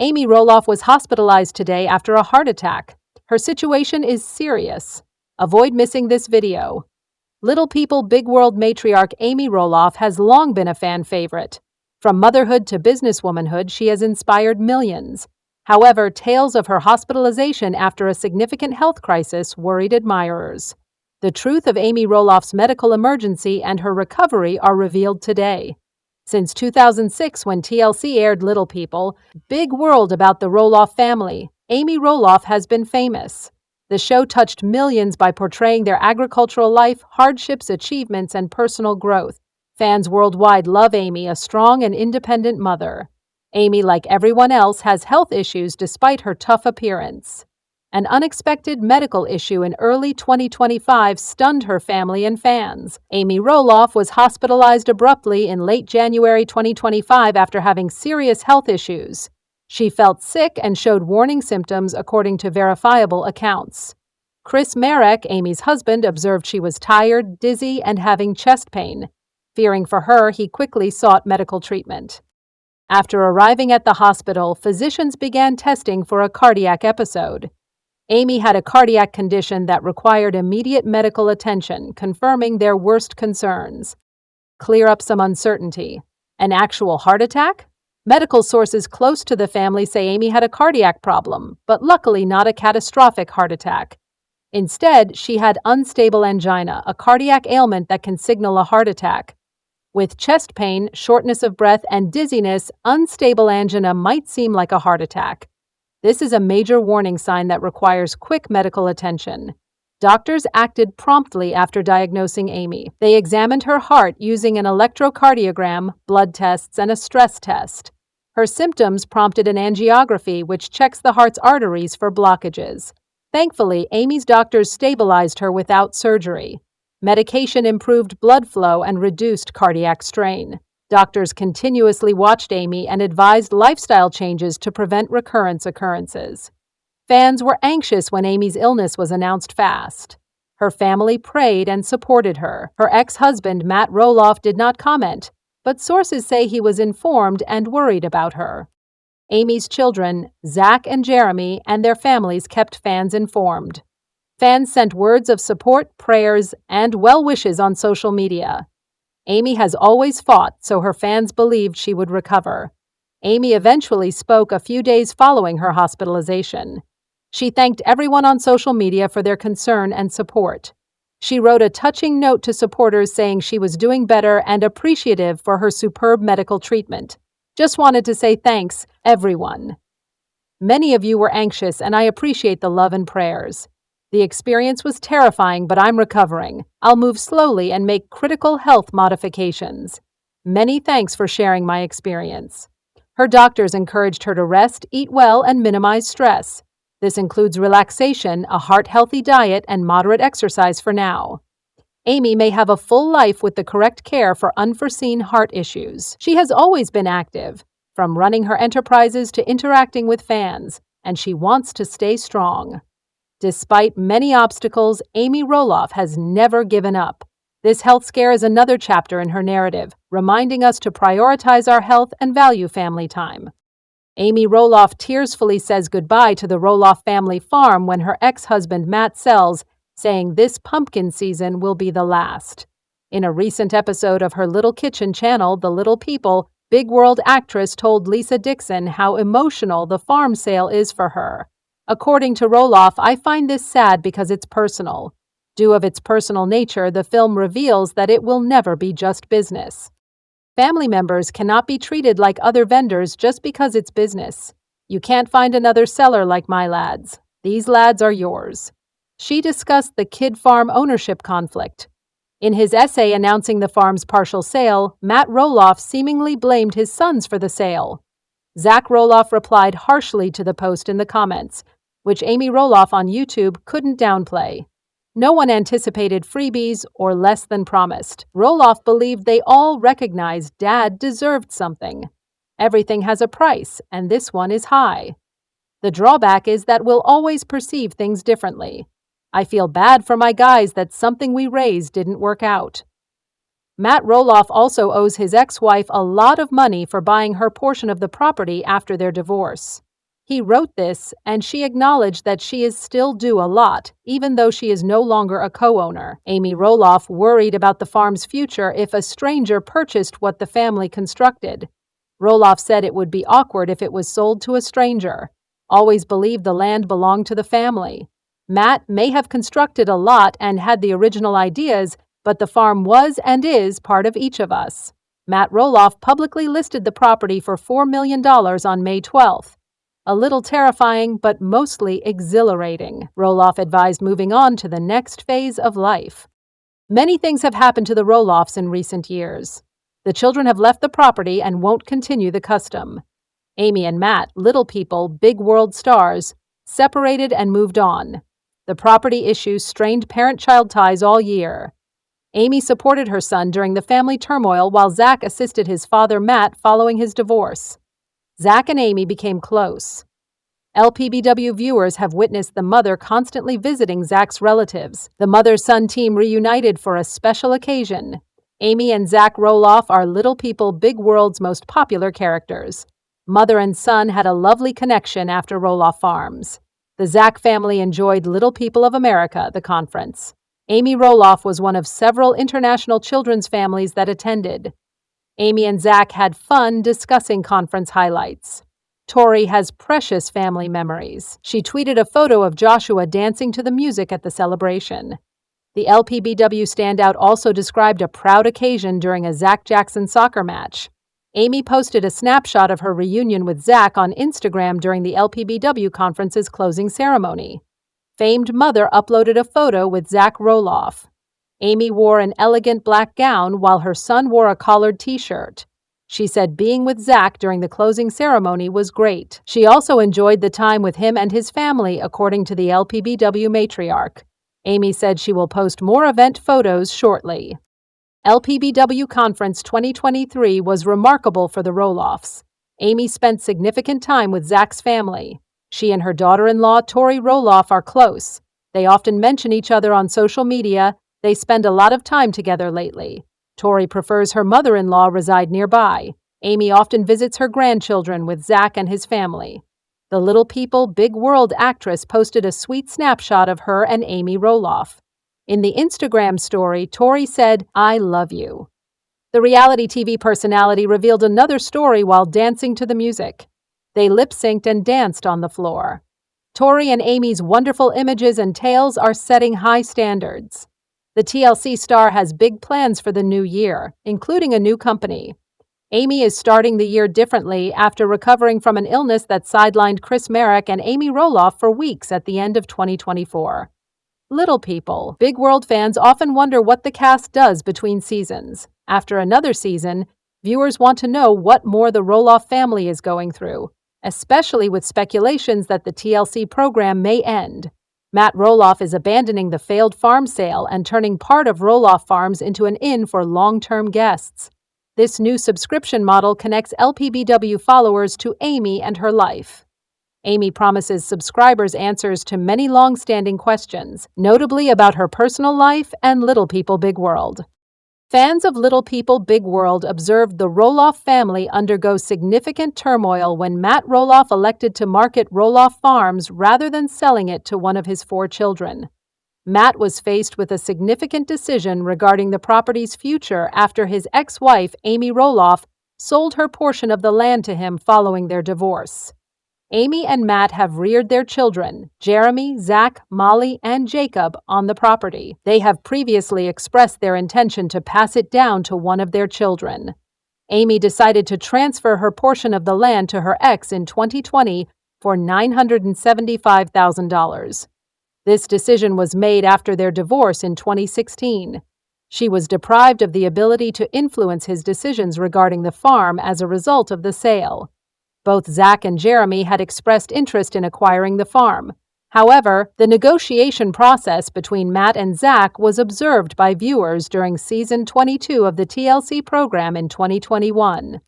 Amy Roloff was hospitalized today after a heart attack. Her situation is serious. Avoid missing this video. Little People Big World matriarch Amy Roloff has long been a fan favorite. From motherhood to businesswomanhood, she has inspired millions. However, tales of her hospitalization after a significant health crisis worried admirers. The truth of Amy Roloff's medical emergency and her recovery are revealed today. Since 2006, when TLC aired Little People, Big World about the Roloff family, Amy Roloff has been famous. The show touched millions by portraying their agricultural life, hardships, achievements, and personal growth. Fans worldwide love Amy, a strong and independent mother. Amy, like everyone else, has health issues despite her tough appearance. An unexpected medical issue in early 2025 stunned her family and fans. Amy Roloff was hospitalized abruptly in late January 2025 after having serious health issues. She felt sick and showed warning symptoms according to verifiable accounts. Marek, Amy's husband, observed she was tired, dizzy, and having chest pain. Fearing for her, he quickly sought medical treatment. After arriving at the hospital, physicians began testing for a cardiac episode. Amy had a cardiac condition that required immediate medical attention, confirming their worst concerns. Clear up some uncertainty. An actual heart attack? Medical sources close to the family say Amy had a cardiac problem, but luckily not a catastrophic heart attack. Instead, she had unstable angina, a cardiac ailment that can signal a heart attack. With chest pain, shortness of breath, and dizziness, unstable angina might seem like a heart attack. This is a major warning sign that requires quick medical attention. Doctors acted promptly after diagnosing Amy. They examined her heart using an electrocardiogram, blood tests, and a stress test. Her symptoms prompted an angiography, which checks the heart's arteries for blockages. Thankfully, Amy's doctors stabilized her without surgery. Medication improved blood flow and reduced cardiac strain. Doctors continuously watched Amy and advised lifestyle changes to prevent recurrence occurrences. Fans were anxious when Amy's illness was announced fast. Her family prayed and supported her. Her ex-husband, Matt Roloff, did not comment, but sources say he was informed and worried about her. Amy's children, Zach and Jeremy, and their families kept fans informed. Fans sent words of support, prayers, and well wishes on social media. Amy has always fought, so her fans believed she would recover. Amy eventually spoke a few days following her hospitalization. She thanked everyone on social media for their concern and support. She wrote a touching note to supporters saying she was doing better and appreciative for her superb medical treatment. Just wanted to say thanks, everyone. Many of you were anxious, and I appreciate the love and prayers. The experience was terrifying, but I'm recovering. I'll move slowly and make critical health modifications. Many thanks for sharing my experience. Her doctors encouraged her to rest, eat well, and minimize stress. This includes relaxation, a heart-healthy diet, and moderate exercise for now. Amy may have a full life with the correct care for unforeseen heart issues. She has always been active, from running her enterprises to interacting with fans, and she wants to stay strong. Despite many obstacles, Amy Roloff has never given up. This health scare is another chapter in her narrative, reminding us to prioritize our health and value family time. Amy Roloff tearfully says goodbye to the Roloff family farm when her ex-husband Matt sells, saying this pumpkin season will be the last. In a recent episode of her Little Kitchen channel, The Little People, Big World actress told Lisa Dixon how emotional the farm sale is for her. According to Roloff, I find this sad because it's personal. Due of its personal nature, the film reveals that it will never be just business. Family members cannot be treated like other vendors just because it's business. You can't find another seller like my lads. These lads are yours. She discussed the kid farm ownership conflict. In his essay announcing the farm's partial sale, Matt Roloff seemingly blamed his sons for the sale. Zach Roloff replied harshly to the post in the comments, which Amy Roloff on YouTube couldn't downplay. No one anticipated freebies or less than promised. Roloff believed they all recognized Dad deserved something. Everything has a price, and this one is high. The drawback is that we'll always perceive things differently. I feel bad for my guys that something we raised didn't work out. Matt Roloff also owes his ex-wife a lot of money for buying her portion of the property after their divorce. He wrote this, and she acknowledged that she is still due a lot, even though she is no longer a co-owner. Amy Roloff worried about the farm's future if a stranger purchased what the family constructed. Roloff said it would be awkward if it was sold to a stranger. Always believed the land belonged to the family. Matt may have constructed a lot and had the original ideas, but the farm was and is part of each of us. Matt Roloff publicly listed the property for $4 million on May 12th. A little terrifying, but mostly exhilarating. Roloff advised moving on to the next phase of life. Many things have happened to the Roloffs in recent years. The children have left the property and won't continue the custom. Amy and Matt, little people, big world stars, separated and moved on. The property issues strained parent-child ties all year. Amy supported her son during the family turmoil while Zach assisted his father Matt following his divorce. Zach and Amy became close. LPBW viewers have witnessed the mother constantly visiting Zach's relatives. The mother-son team reunited for a special occasion. Amy and Zach Roloff are Little People Big World's most popular characters. Mother and son had a lovely connection after Roloff Farms. The Zach family enjoyed Little People of America, the conference. Amy Roloff was one of several international children's families that attended. Amy and Zach had fun discussing conference highlights. Tori has precious family memories. She tweeted a photo of Joshua dancing to the music at the celebration. The LPBW standout also described a proud occasion during a Zach Jackson soccer match. Amy posted a snapshot of her reunion with Zach on Instagram during the LPBW conference's closing ceremony. Famed mother uploaded a photo with Zach Roloff. Amy wore an elegant black gown while her son wore a collared t-shirt. She said being with Zach during the closing ceremony was great. She also enjoyed the time with him and his family, according to the LPBW matriarch. Amy said she will post more event photos shortly. LPBW Conference 2023 was remarkable for the Roloffs. Amy spent significant time with Zach's family. She and her daughter-in-law, Tori Roloff, are close. They often mention each other on social media. They spend a lot of time together lately. Tori prefers her mother-in-law reside nearby. Amy often visits her grandchildren with Zach and his family. The Little People Big World actress posted a sweet snapshot of her and Amy Roloff. In the Instagram story, Tori said, "I love you." The reality TV personality revealed another story while dancing to the music. They lip-synced and danced on the floor. Tori and Amy's wonderful images and tales are setting high standards. The TLC star has big plans for the new year, including a new company. Amy is starting the year differently after recovering from an illness that sidelined Marek and Amy Roloff for weeks at the end of 2024. Little People. Big World fans often wonder what the cast does between seasons. After another season, viewers want to know what more the Roloff family is going through, especially with speculations that the TLC program may end. Matt Roloff is abandoning the failed farm sale and turning part of Roloff Farms into an inn for long-term guests. This new subscription model connects LPBW followers to Amy and her life. Amy promises subscribers answers to many long-standing questions, notably about her personal life and Little People Big World. Fans of Little People Big World observed the Roloff family undergo significant turmoil when Matt Roloff elected to market Roloff Farms rather than selling it to one of his 4 children. Matt was faced with a significant decision regarding the property's future after his ex-wife, Amy Roloff, sold her portion of the land to him following their divorce. Amy and Matt have reared their children, Jeremy, Zach, Molly, and Jacob, on the property. They have previously expressed their intention to pass it down to one of their children. Amy decided to transfer her portion of the land to her ex in 2020 for $975,000. This decision was made after their divorce in 2016. She was deprived of the ability to influence his decisions regarding the farm as a result of the sale. Both Zach and Jeremy had expressed interest in acquiring the farm. However, the negotiation process between Matt and Zach was observed by viewers during Season 22 of the TLC program in 2021.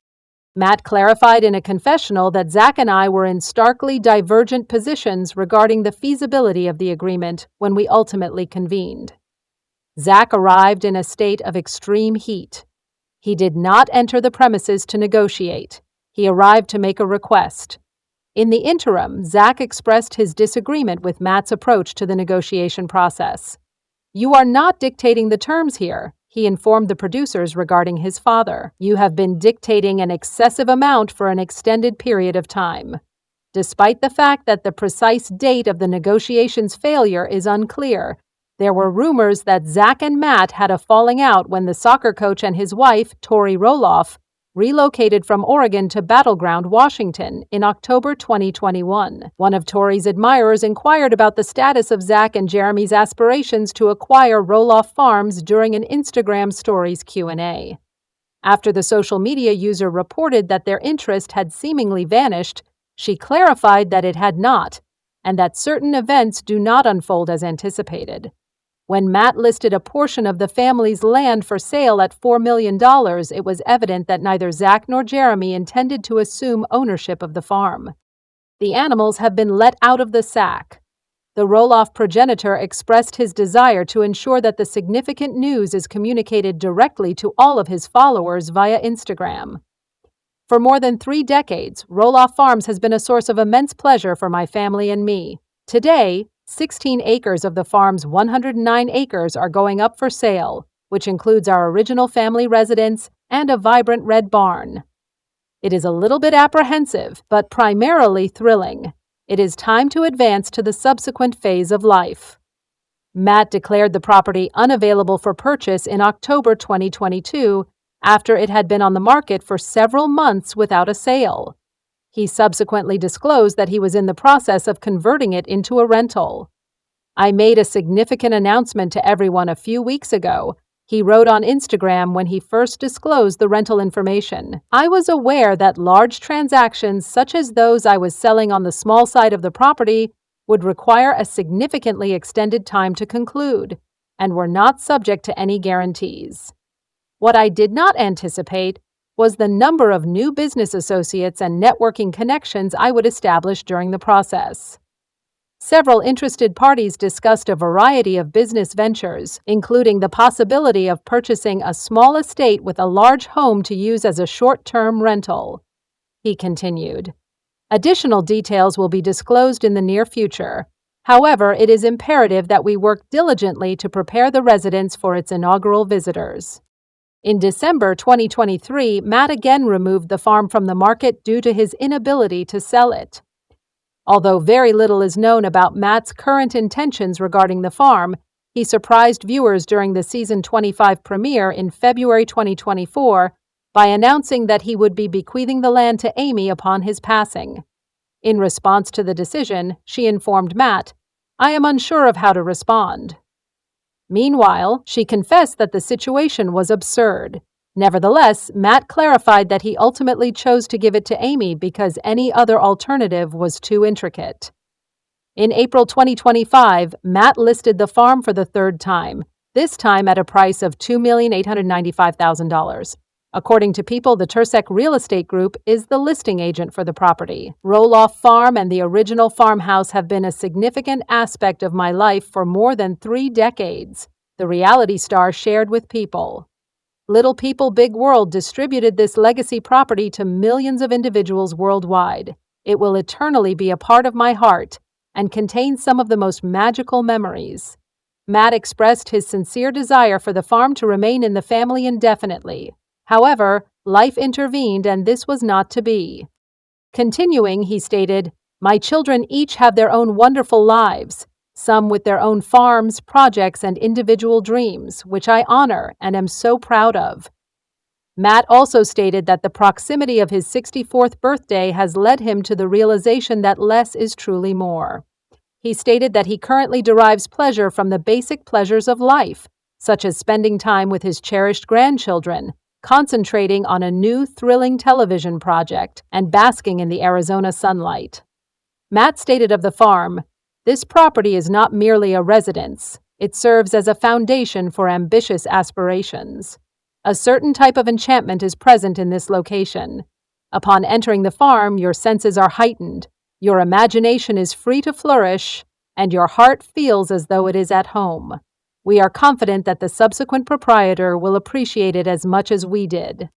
Matt clarified in a confessional that Zach and I were in starkly divergent positions regarding the feasibility of the agreement when we ultimately convened. Zach arrived in a state of extreme heat. He did not enter the premises to negotiate. He arrived to make a request. In the interim, Zach expressed his disagreement with Matt's approach to the negotiation process. "You are not dictating the terms here," he informed the producers regarding his father. "You have been dictating an excessive amount for an extended period of time." Despite the fact that the precise date of the negotiations' failure is unclear, there were rumors that Zach and Matt had a falling out when the soccer coach and his wife, Tori Roloff, relocated from Oregon to Battleground, Washington in October 2021. One of Tori's admirers inquired about the status of Zach and Jeremy's aspirations to acquire Roloff Farms during an Instagram Stories Q&A. After the social media user reported that their interest had seemingly vanished, she clarified that it had not, and that certain events do not unfold as anticipated. When Matt listed a portion of the family's land for sale at $4 million, it was evident that neither Zach nor Jeremy intended to assume ownership of the farm. The animals have been let out of the sack. The Roloff progenitor expressed his desire to ensure that the significant news is communicated directly to all of his followers via Instagram. "For more than 3 decades, Roloff Farms has been a source of immense pleasure for my family and me. Today, 16 acres of the farm's 109 acres are going up for sale, which includes our original family residence and a vibrant red barn. It is a little bit apprehensive, but primarily thrilling. It is time to advance to the subsequent phase of life." Matt declared the property unavailable for purchase in October 2022 after it had been on the market for several months without a sale. He subsequently disclosed that he was in the process of converting it into a rental. "I made a significant announcement to everyone a few weeks ago," he wrote on Instagram when he first disclosed the rental information. "I was aware that large transactions such as those I was selling on the small side of the property would require a significantly extended time to conclude, and were not subject to any guarantees. What I did not anticipate was the number of new business associates and networking connections I would establish during the process." Several interested parties discussed a variety of business ventures, including the possibility of purchasing a small estate with a large home to use as a short-term rental. He continued, "Additional details will be disclosed in the near future. However, it is imperative that we work diligently to prepare the residence for its inaugural visitors." In December 2023, Matt again removed the farm from the market due to his inability to sell it. Although very little is known about Matt's current intentions regarding the farm, he surprised viewers during the season 25 premiere in February 2024 by announcing that he would be bequeathing the land to Amy upon his passing. In response to the decision, she informed Matt, "I am unsure of how to respond." Meanwhile, she confessed that the situation was absurd. Nevertheless, Matt clarified that he ultimately chose to give it to Amy because any other alternative was too intricate. In April 2025, Matt listed the farm for the third time, this time at a price of $2,895,000. According to People, the Tursek Real Estate Group is the listing agent for the property. Roloff Farm and the original farmhouse have been a significant aspect of my life for more than 3 decades, the reality star shared with People. Little People Big World distributed this legacy property to millions of individuals worldwide. It will eternally be a part of my heart and contains some of the most magical memories. Matt expressed his sincere desire for the farm to remain in the family indefinitely. However, life intervened and this was not to be. Continuing, he stated, "My children each have their own wonderful lives, some with their own farms, projects, and individual dreams, which I honor and am so proud of." Matt also stated that the proximity of his 64th birthday has led him to the realization that less is truly more. He stated that he currently derives pleasure from the basic pleasures of life, such as spending time with his cherished grandchildren, concentrating on a new thrilling television project, and basking in the Arizona sunlight. Matt stated of the farm, "This property is not merely a residence. It serves as a foundation for ambitious aspirations. A certain type of enchantment is present in this location. Upon entering the farm, your senses are heightened, your imagination is free to flourish, and your heart feels as though it is at home. We are confident that the subsequent proprietor will appreciate it as much as we did."